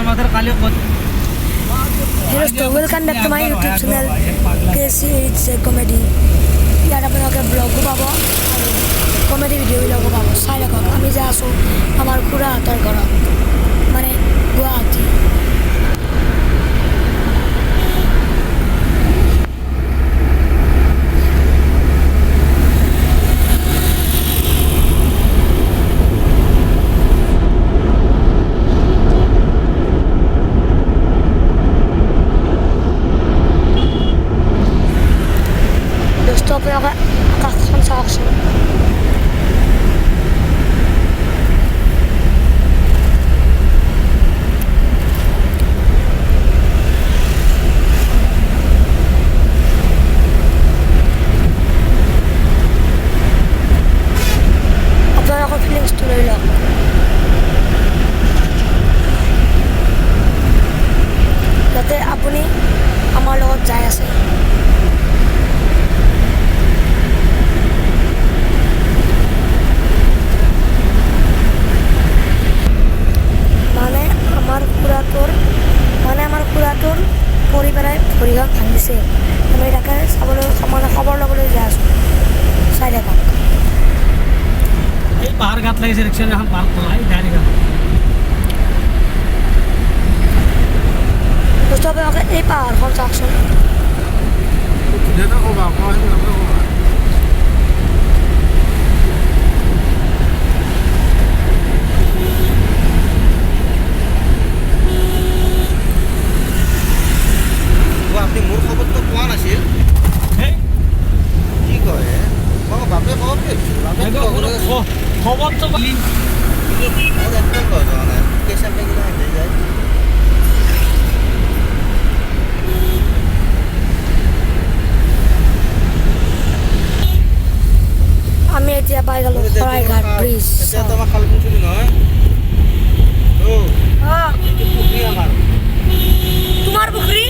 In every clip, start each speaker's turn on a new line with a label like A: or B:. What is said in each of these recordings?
A: Hello, welcome back to my YouTube channel KCH Comedy. ইয়াত আপোনালোকে ব্লগো পাব আৰু কমেডি ভিডিঅ'বিলাকো পাব। চাই ৰাখক। আমি যে আছোঁ আমাৰ খুৰাহঁতৰ ঘৰত, মানে গুৱাহাটী। আপোনালোকে আকাশখন চাওকচোন। আপোনালোকৰ ফিলিংছটো লৈ লওক। যাতে আপুনি আমাৰ লগত যাই আছে। আমাৰ খুৰাটোৰ পৰিবাৰে ভৰিখন ভাঙিছে। আমি তাকে চাবলৈ মানে খবৰ ল'বলৈ যাই আছোঁ। চাই থাকক।
B: এই পাহাৰ গাত লাগিছে ৰিক্সা এখন পাৰ্ক কৰা গাড়ী গাত।
A: আপোনালোকে এই পাহাৰখন চাওকচোন।
C: আপুনি মোৰ খবৰটো পোৱা নাছিল। কি কয় বাপে
B: খবৰটো
A: আমি এতিয়া পাই গ'লোঁ শৰাইঘাট ব্ৰিজ।
C: আমাৰ খালপুখুৰী নহয়, পুখুৰী আমাৰ।
A: তোমাৰ পুখুৰী?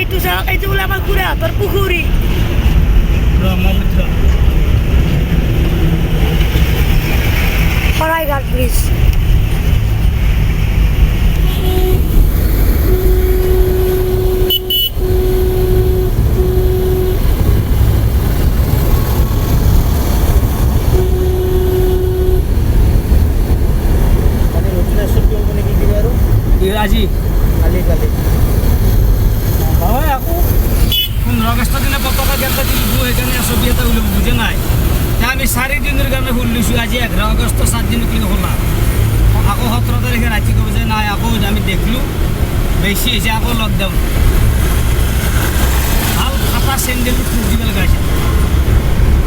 A: এইটো চাওক, এইটো বোলে আমাৰ খুৰাহঁতৰ পুখুৰী। শৰাইঘাট ব্ৰিজ।
B: আজি
C: কালি
B: হয় আকৌ 15 আগষ্ট দিনা পতাকা গেটা দিলোঁ, সেইকাৰণে ছবি এটা ওলাব বুজে নাই। আমি 4 দিনৰ কাৰণে ফুল লৈছোঁ। আজি 11 আগষ্ট 7 দিন কি খোলা। আকৌ 17 তাৰিখে ৰাতি ক'ব যে নাই, আকৌ আমি দেখিলোঁ বেছি হৈছে, আকৌ লকডাউন। ভাল ফাটা চেণ্ডেল ফুল দিব লগা হৈছে।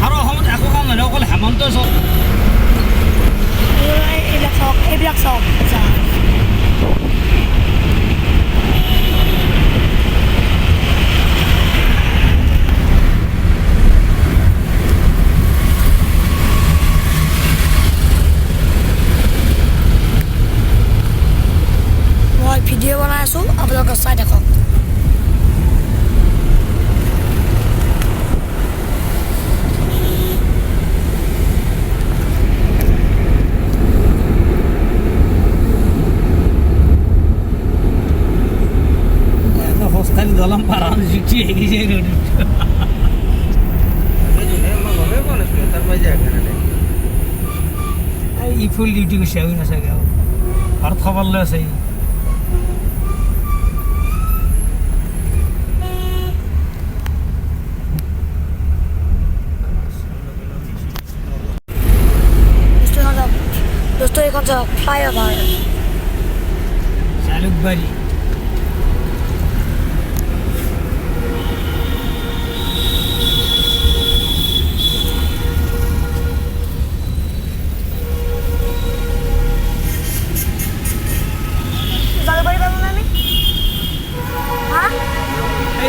B: আৰু অসমত একো কাম নহয়, অকল হেমন্ত চক।
A: এইবিলাক চাওক। মই ভিডিঅ' বনাই আছোঁ, আপোনালোকে চাই থাকক।
B: দলম পারান জুটি এগিয়ে রোড এই ফুল ডিউটি করছে ওই না সাগে আর খবর লয় আছে।
A: দোস্ত এখন যাওক ফ্লাইওভার
B: শালুকবাড়ি।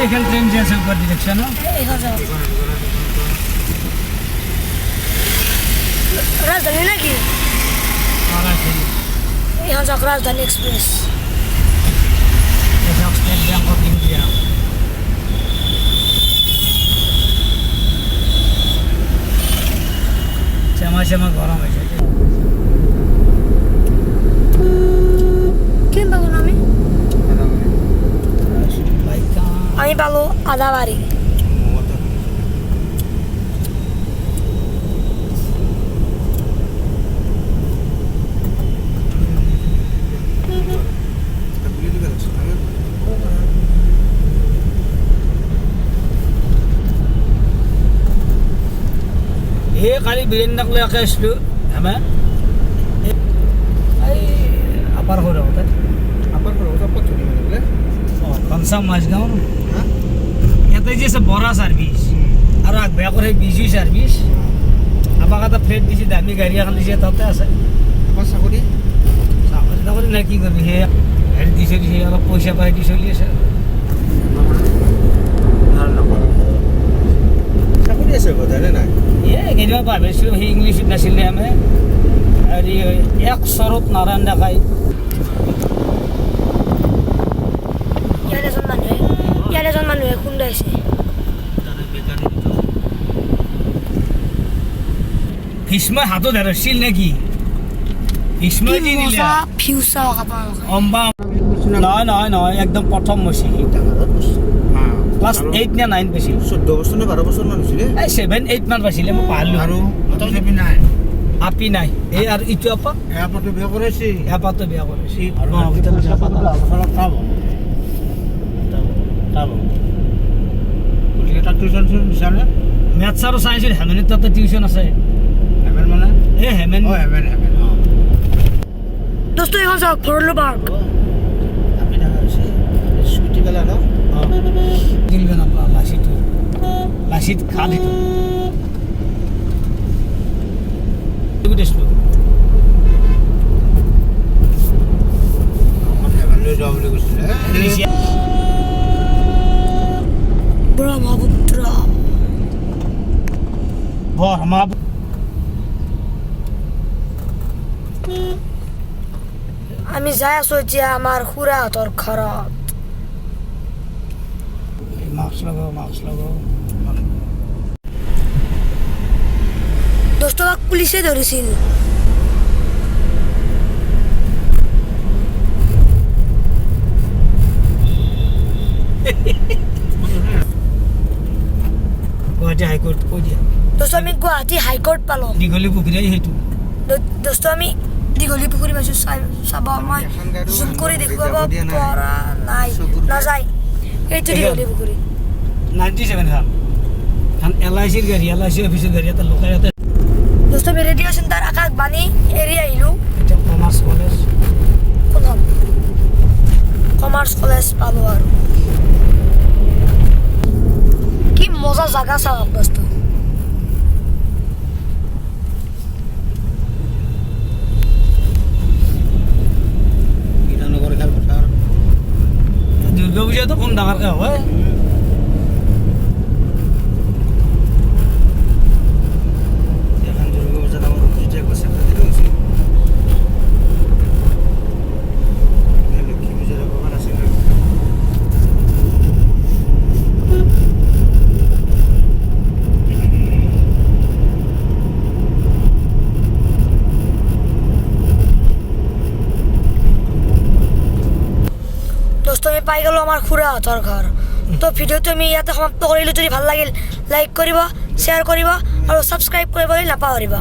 B: এখান ট্রেন যাচ্ছে উপর ডিরেকশন
A: রাজধানী নাকি? এখন যাক রাজধানী express.
B: State bank of India. Shyama Shyama গরম হয়েছে।
A: আমি পালোঁ আদাবাৰী।
B: এই কালি বীৰেন্দ্ৰক লৈ আকে আছিলোঁ আমি এই আপাৰ ঘৰতে কনচাম মাছগাঁও ইয়াতে যে আছে বৰা চাৰ্ভিচ আৰু আগবেয়া কৰে বিজু চাৰ্ভিচ আমাক এটা ফ্লেট দিছে দামী গাড়ী এখন দিছে তাতে আছে
C: চাকৰি
B: চাকৰি তাকৰি নাই কি কৰিবি সেই হেৰি দি চলিছে অলপ পইচা পাই দি চলি আছে
C: চাকৰি আছে বোধহয় নাই
B: এই কেইদিনমান ভাবিছিলোঁ সেই ইংলিছত নাছিলে আমি হেৰি এক চৰত নাৰায়ণ দেখাই
A: ইয়াত এজন মানুহে খুন্দাইছে।
B: ভীষ্মই হাতত ধৰিছিল নেকি ভীষ্মই দি দিলে অম্বা নহয় একদম প্ৰথম মচি ক্লাছ 8 নে 9 পাইছিল
C: 14 বছৰ নে 12 বছৰ মান হৈছিলে
B: এই 7-8 মান পাইছিলে মই পাহৰিলোঁ
C: আৰু নাই
B: আপি নাই এই আৰু ইটো আপা
C: এয়াৰপৰ্টটো বিয়া কৰিছে
B: এপাতো বিয়া কৰিছে মেথছ আৰু চাইন্সৰ হেমেনত তাতে টিউশ্যন আছে এই হেমেন
A: দোস্ত এখন চাওক ভৰলো পাৰ্ক
C: স্কুটি পেলা ন
B: দিলগে নাপা লাচিত খা দিতো
C: লৈ যাওঁ বুলি কৈছিলে
A: ব্ৰহ্মপুত্ৰ আমি যাই আছোঁ এতিয়া আমাৰ খুৰাহঁতৰ ঘৰত।
B: মাস্ক লগাও
A: দোস্তক পুলিচে ধৰিছিল।
B: গুৱাহাটী হাইকোৰ্ট কৈ দিয়া
A: দোস্ত আমি গুৱাহাটী হাইকোৰ্ট পালোঁ।
B: দীঘলী পুখুৰী সেইটো
A: দোস্ত আমি দীঘলী পুখুৰী পাইছোঁ চাব মই জুম কৰি দেখুৱাব পৰা নাই নাযায় এইটো দীঘলী পুখুৰী
B: 97 খান LICৰ গাড়ী LIC অফিচৰ গাড়ী এটা লোকাল ইয়াতে
A: দোস্ত আমি ৰেডিঅ' চেণ্টাৰ আকাশবাণী এৰি আহিলোঁ।
B: এতিয়া কমাৰ্চ কলেজ
A: কোনখন কমাৰ্চ কলেজ পালোঁ আৰু কি মজা জাগা চাওক দোস্ত
B: দুৰ্গা পূজাটো কম ডাঙৰকৈ হয়
A: দোস্ত আমি পাই গ'লোঁ আমাৰ খুৰাহঁতৰ ঘৰ। তো ভিডিঅ'টো আমি ইয়াতে সমাপ্ত কৰিলোঁ। যদি ভাল লাগিল লাইক কৰিব শ্বেয়াৰ কৰিব আৰু ছাবস্ক্ৰাইব কৰিবলৈ নাপাহৰিব।